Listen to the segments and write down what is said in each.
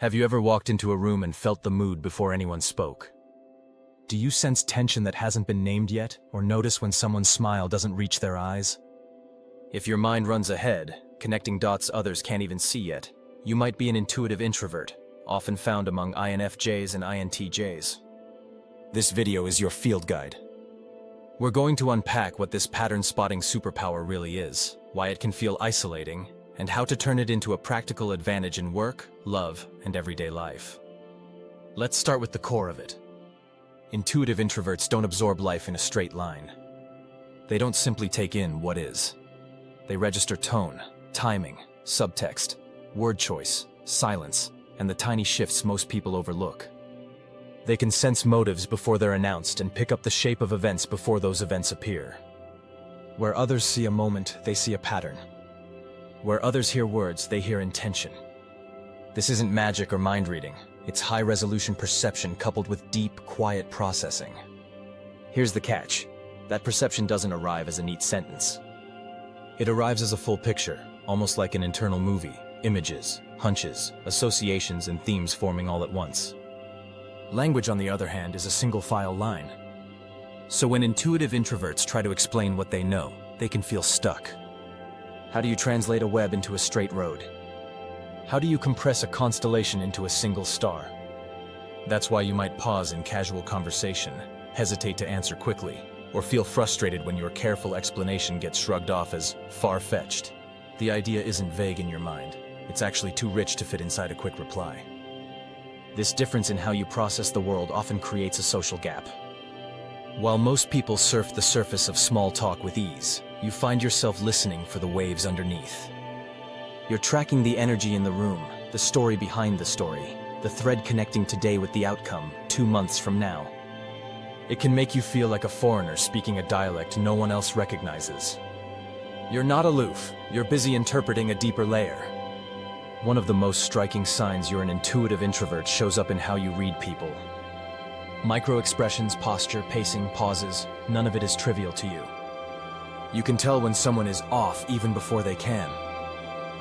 Have you ever walked into a room and felt the mood before anyone spoke? Do you sense tension that hasn't been named yet, or notice when someone's smile doesn't reach their eyes? If your mind runs ahead, connecting dots others can't even see yet, you might be an intuitive introvert, often found among INFJs and INTJs. This video is your field guide. We're going to unpack what this pattern-spotting superpower really is, why it can feel isolating, and how to turn it into a practical advantage in work, love, and everyday life. Let's start with the core of it. Intuitive introverts don't absorb life in a straight line. They don't simply take in what is. They register tone, timing, subtext, word choice, silence, and the tiny shifts most people overlook. They can sense motives before they're announced and pick up the shape of events before those events appear. Where others see a moment, they see a pattern. Where others hear words, they hear intention. This isn't magic or mind reading. It's high-resolution perception coupled with deep, quiet processing. Here's the catch. That perception doesn't arrive as a neat sentence. It arrives as a full picture, almost like an internal movie. Images, hunches, associations, and themes forming all at once. Language, on the other hand, is a single-file line. So when intuitive introverts try to explain what they know, they can feel stuck. How do you translate a web into a straight road? How do you compress a constellation into a single star? That's why you might pause in casual conversation, hesitate to answer quickly, or feel frustrated when your careful explanation gets shrugged off as far-fetched. The idea isn't vague in your mind. It's actually too rich to fit inside a quick reply. This difference in how you process the world often creates a social gap. While most people surf the surface of small talk with ease, you find yourself listening for the waves underneath. You're tracking the energy in the room, the story behind the story, the thread connecting today with the outcome 2 months from now. It can make you feel like a foreigner speaking a dialect no one else recognizes. You're not aloof, you're busy interpreting a deeper layer. One of the most striking signs you're an intuitive introvert shows up in how you read people. Micro-expressions, posture, pacing, pauses, none of it is trivial to you. You can tell when someone is off even before they can.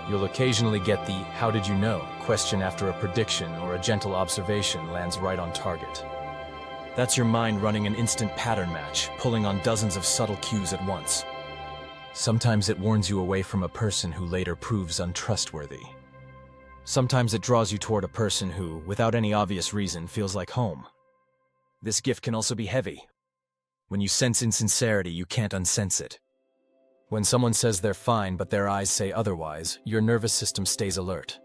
You'll occasionally get the "how did you know?" question after a prediction or a gentle observation lands right on target. That's your mind running an instant pattern match, pulling on dozens of subtle cues at once. Sometimes it warns you away from a person who later proves untrustworthy. Sometimes it draws you toward a person who, without any obvious reason, feels like home. This gift can also be heavy. When you sense insincerity, you can't unsense it. When someone says they're fine but their eyes say otherwise, your nervous system stays alert.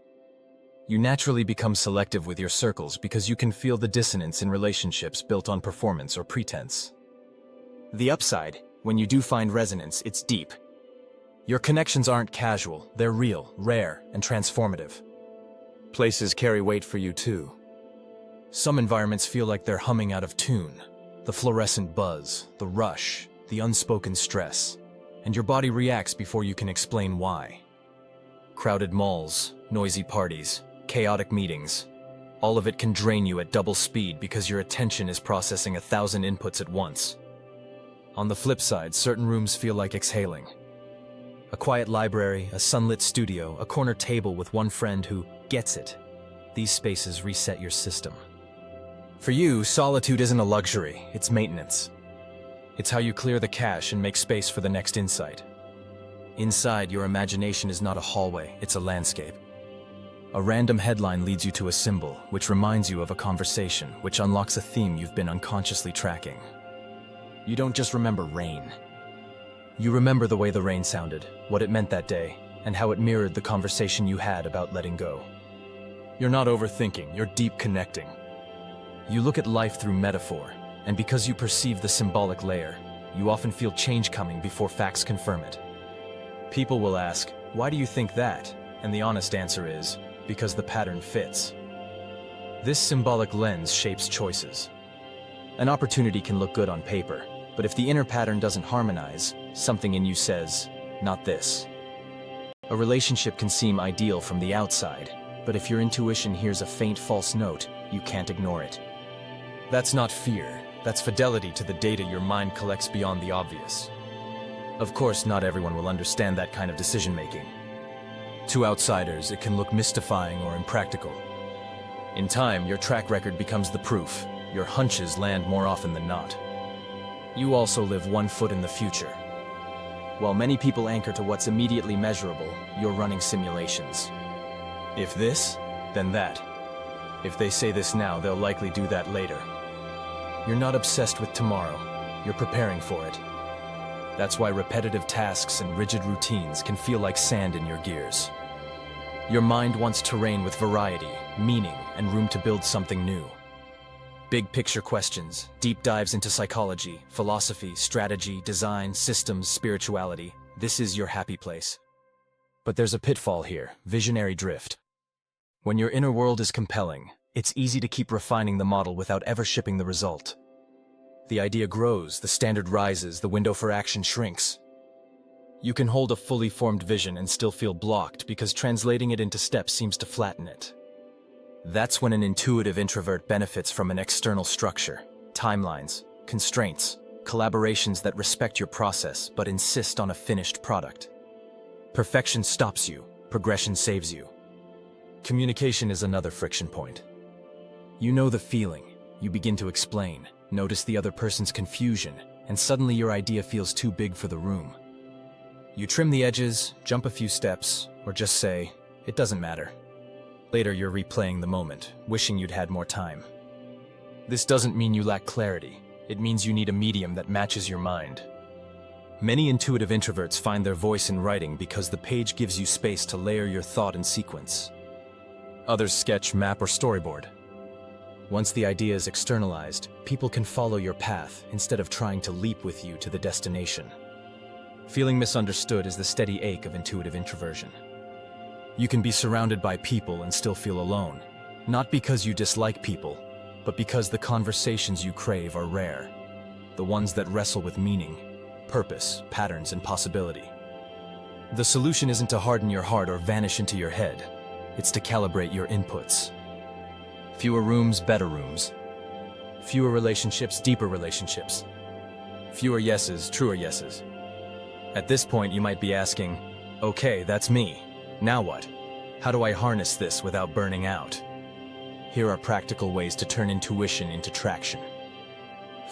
You naturally become selective with your circles because you can feel the dissonance in relationships built on performance or pretense. The upside, when you do find resonance, it's deep. Your connections aren't casual, they're real, rare, and transformative. Places carry weight for you too. Some environments feel like they're humming out of tune. The fluorescent buzz, the rush, the unspoken stress. And your body reacts before you can explain why. Crowded malls, noisy parties, chaotic meetings. All of it can drain you at double speed because your attention is processing 1,000 inputs at once. On the flip side, certain rooms feel like exhaling. A quiet library, a sunlit studio, a corner table with one friend who gets it. These spaces reset your system. For you, solitude isn't a luxury, it's maintenance. It's how you clear the cache and make space for the next insight. Inside, your imagination is not a hallway, it's a landscape. A random headline leads you to a symbol, which reminds you of a conversation, which unlocks a theme you've been unconsciously tracking. You don't just remember rain. You remember the way the rain sounded, what it meant that day, and how it mirrored the conversation you had about letting go. You're not overthinking, you're deep connecting. You look at life through metaphor, and because you perceive the symbolic layer, you often feel change coming before facts confirm it. People will ask, "Why do you think that?" And the honest answer is, because the pattern fits. This symbolic lens shapes choices. An opportunity can look good on paper, but if the inner pattern doesn't harmonize, something in you says, "Not this." A relationship can seem ideal from the outside, but if your intuition hears a faint false note, you can't ignore it. That's not fear. That's fidelity to the data your mind collects beyond the obvious. Of course, not everyone will understand that kind of decision-making. To outsiders, it can look mystifying or impractical. In time, your track record becomes the proof. Your hunches land more often than not. You also live 1 foot in the future. While many people anchor to what's immediately measurable, you're running simulations. If this, then that. If they say this now, they'll likely do that later. You're not obsessed with tomorrow. You're preparing for it. That's why repetitive tasks and rigid routines can feel like sand in your gears. Your mind wants terrain with variety, meaning, and room to build something new. Big picture questions, deep dives into psychology, philosophy, strategy, design, systems, spirituality. This is your happy place. But there's a pitfall here, visionary drift. When your inner world is compelling, it's easy to keep refining the model without ever shipping the result. The idea grows, the standard rises, the window for action shrinks. You can hold a fully formed vision and still feel blocked because translating it into steps seems to flatten it. That's when an intuitive introvert benefits from an external structure, timelines, constraints, collaborations that respect your process but insist on a finished product. Perfection stops you, progression saves you. Communication is another friction point. You know the feeling, you begin to explain, notice the other person's confusion, and suddenly your idea feels too big for the room. You trim the edges, jump a few steps, or just say, "It doesn't matter." Later, you're replaying the moment, wishing you'd had more time. This doesn't mean you lack clarity. It means you need a medium that matches your mind. Many intuitive introverts find their voice in writing because the page gives you space to layer your thought in sequence. Others sketch, map, or storyboard. Once the idea is externalized, people can follow your path instead of trying to leap with you to the destination. Feeling misunderstood is the steady ache of intuitive introversion. You can be surrounded by people and still feel alone, not because you dislike people, but because the conversations you crave are rare, the ones that wrestle with meaning, purpose, patterns, and possibility. The solution isn't to harden your heart or vanish into your head. It's to calibrate your inputs. Fewer rooms, better rooms. Fewer relationships, deeper relationships. Fewer yeses, truer yeses. At this point, you might be asking, okay, that's me. Now what? How do I harness this without burning out? Here are practical ways to turn intuition into traction.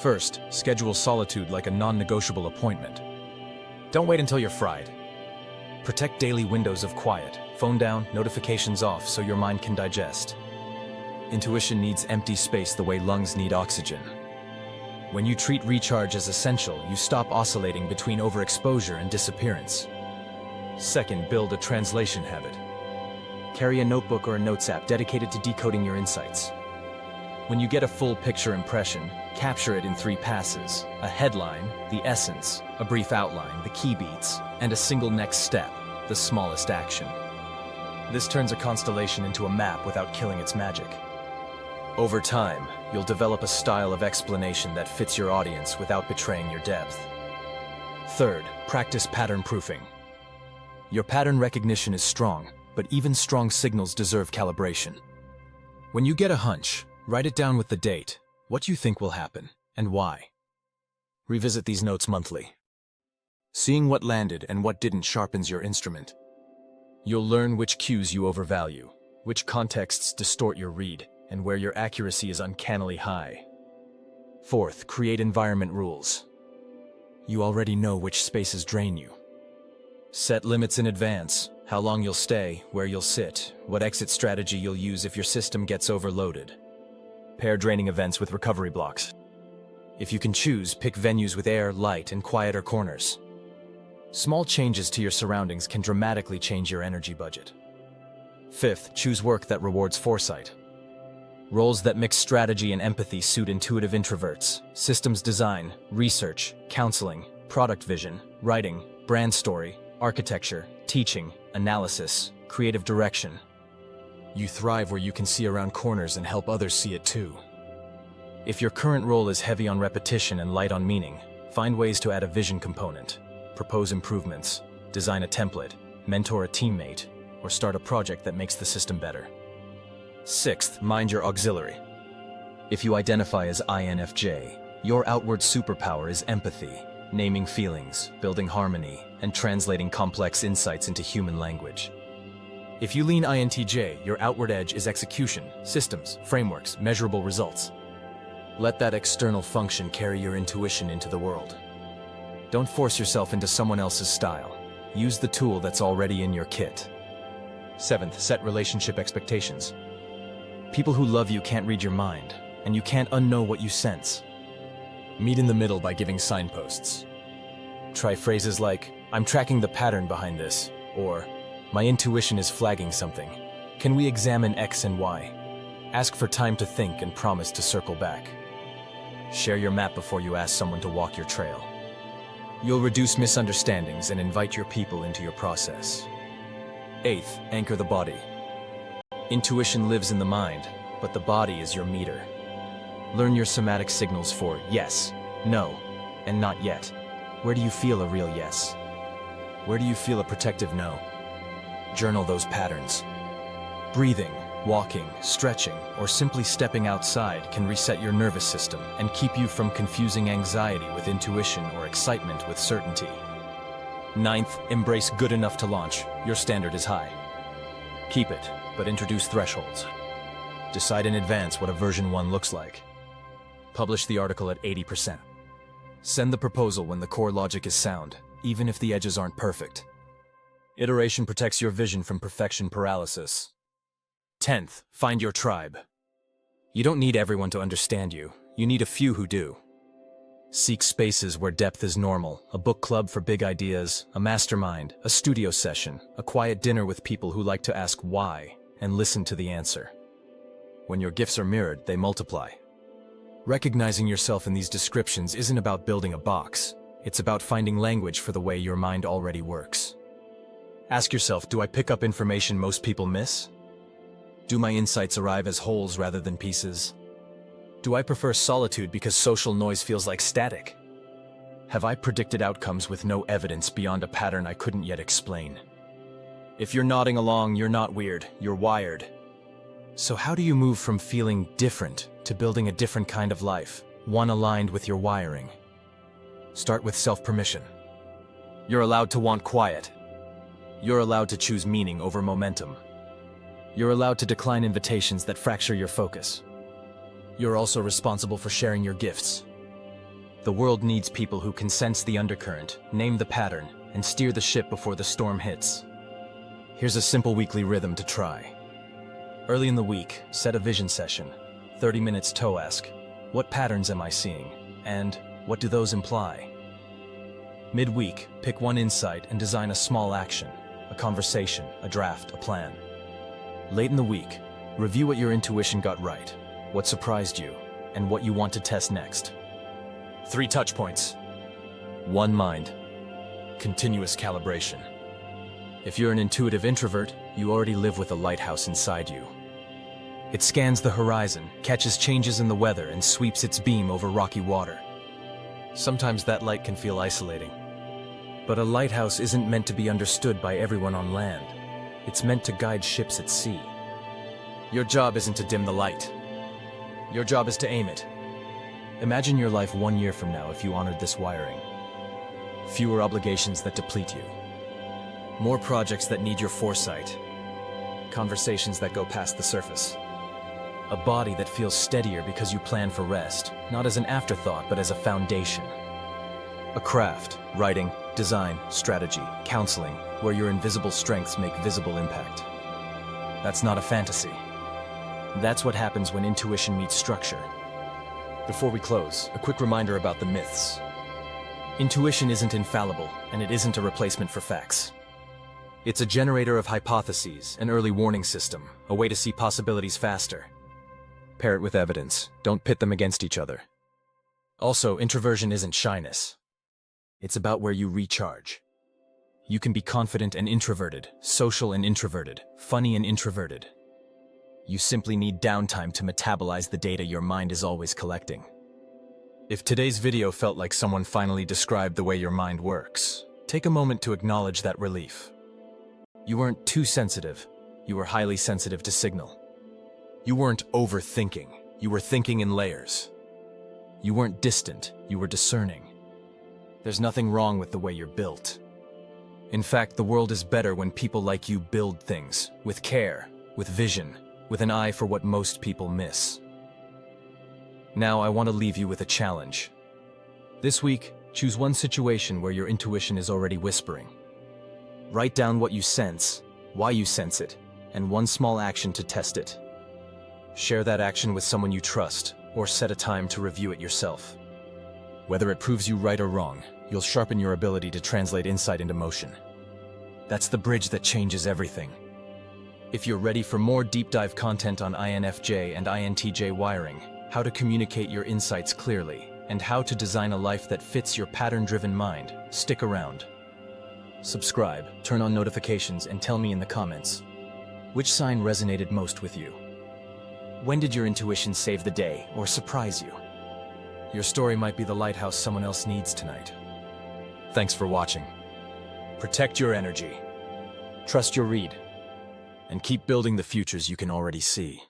First, schedule solitude like a non-negotiable appointment. Don't wait until you're fried. Protect daily windows of quiet, phone down, notifications off so your mind can digest. Intuition needs empty space the way lungs need oxygen. When you treat recharge as essential, you stop oscillating between overexposure and disappearance. Second, build a translation habit. Carry a notebook or a notes app dedicated to decoding your insights. When you get a full picture impression, capture it in 3 passes: a headline, the essence, a brief outline, the key beats, and a single next step, the smallest action. This turns a constellation into a map without killing its magic. Over time, you'll develop a style of explanation that fits your audience without betraying your depth. Third, practice pattern proofing. Your pattern recognition is strong, but even strong signals deserve calibration. When you get a hunch, write it down with the date, what you think will happen, and why. Revisit these notes monthly. Seeing what landed and what didn't sharpens your instrument. You'll learn which cues you overvalue, which contexts distort your read, and where your accuracy is uncannily high. Fourth, create environment rules. You already know which spaces drain you. Set limits in advance, how long you'll stay, where you'll sit, what exit strategy you'll use if your system gets overloaded. Pair draining events with recovery blocks. If you can choose, pick venues with air, light, and quieter corners. Small changes to your surroundings can dramatically change your energy budget. Fifth, choose work that rewards foresight. Roles that mix strategy and empathy suit intuitive introverts. Systems design, research, counseling, product vision, writing, brand story, architecture, teaching, analysis, creative direction. You thrive where you can see around corners and help others see it too. If your current role is heavy on repetition and light on meaning, find ways to add a vision component, propose improvements, design a template, mentor a teammate, or start a project that makes the system better. Sixth, mind your auxiliary. If you identify as INFJ, your outward superpower is empathy, naming feelings, building harmony, and translating complex insights into human language. If you lean INTJ, your outward edge is execution, systems, frameworks, measurable results. Let that external function carry your intuition into the world. Don't force yourself into someone else's style. Use the tool that's already in your kit. 7th, set relationship expectations. People who love you can't read your mind, and you can't unknow what you sense. Meet in the middle by giving signposts. Try phrases like, "I'm tracking the pattern behind this," or "My intuition is flagging something. Can we examine X and Y?" Ask for time to think and promise to circle back. Share your map before you ask someone to walk your trail. You'll reduce misunderstandings and invite your people into your process. 8th, anchor the body. Intuition lives in the mind, but the body is your meter. Learn your somatic signals for yes, no, and not yet. Where do you feel a real yes? Where do you feel a protective no? Journal those patterns. Breathing, walking, stretching, or simply stepping outside can reset your nervous system and keep you from confusing anxiety with intuition or excitement with certainty. 9th, embrace good enough to launch. Your standard is high. Keep it, but introduce thresholds. Decide in advance what a version 1 looks like. Publish the article at 80%. Send the proposal when the core logic is sound, even if the edges aren't perfect. Iteration protects your vision from perfection paralysis. 10th, find your tribe. You don't need everyone to understand you. You need a few who do. Seek spaces where depth is normal, a book club for big ideas, a mastermind, a studio session, a quiet dinner with people who like to ask why and listen to the answer. When your gifts are mirrored, they multiply. Recognizing yourself in these descriptions isn't about building a box. It's about finding language for the way your mind already works. Ask yourself, do I pick up information most people miss? Do my insights arrive as wholes rather than pieces? Do I prefer solitude because social noise feels like static? Have I predicted outcomes with no evidence beyond a pattern I couldn't yet explain? If you're nodding along, you're not weird, you're wired. So how do you move from feeling different to building a different kind of life, one aligned with your wiring? Start with self-permission. You're allowed to want quiet. You're allowed to choose meaning over momentum. You're allowed to decline invitations that fracture your focus. You're also responsible for sharing your gifts. The world needs people who can sense the undercurrent, name the pattern, and steer the ship before the storm hits. Here's a simple weekly rhythm to try. Early in the week, set a vision session. 30 minutes ask, what patterns am I seeing? And what do those imply? Midweek, pick one insight and design a small action, a conversation, a draft, a plan. Late in the week, review what your intuition got right, what surprised you, and what you want to test next. 3 touch points. 1 mind. Continuous calibration. If you're an intuitive introvert, you already live with a lighthouse inside you. It scans the horizon, catches changes in the weather, and sweeps its beam over rocky water. Sometimes that light can feel isolating. But a lighthouse isn't meant to be understood by everyone on land. It's meant to guide ships at sea. Your job isn't to dim the light. Your job is to aim it. Imagine your life 1 year from now if you honored this wiring. Fewer obligations that deplete you. More projects that need your foresight. Conversations that go past the surface. A body that feels steadier because you plan for rest, not as an afterthought but as a foundation. A craft, writing, design, strategy, counseling, where your invisible strengths make visible impact. That's not a fantasy. That's what happens when intuition meets structure. Before we close, a quick reminder about the myths. Intuition isn't infallible, and it isn't a replacement for facts. It's a generator of hypotheses, an early warning system, a way to see possibilities faster. Pair it with evidence. Don't pit them against each other. Also, introversion isn't shyness. It's about where you recharge. You can be confident and introverted, social and introverted, funny and introverted. You simply need downtime to metabolize the data your mind is always collecting. If today's video felt like someone finally described the way your mind works, take a moment to acknowledge that relief. You weren't too sensitive, you were highly sensitive to signal. You weren't overthinking, you were thinking in layers. You weren't distant, you were discerning. There's nothing wrong with the way you're built. In fact, the world is better when people like you build things, with care, with vision, with an eye for what most people miss. Now, I want to leave you with a challenge. This week, choose one situation where your intuition is already whispering. Write down what you sense, why you sense it, and one small action to test it. Share that action with someone you trust, or set a time to review it yourself. Whether it proves you right or wrong, you'll sharpen your ability to translate insight into motion. That's the bridge that changes everything. If you're ready for more deep dive content on INFJ and INTJ wiring, how to communicate your insights clearly, and how to design a life that fits your pattern-driven mind, stick around. Subscribe, turn on notifications, and tell me in the comments, which sign resonated most with you? When did your intuition save the day or surprise you? Your story might be the lighthouse someone else needs tonight. Thanks for watching. Protect your energy, trust your read, and keep building the futures you can already see.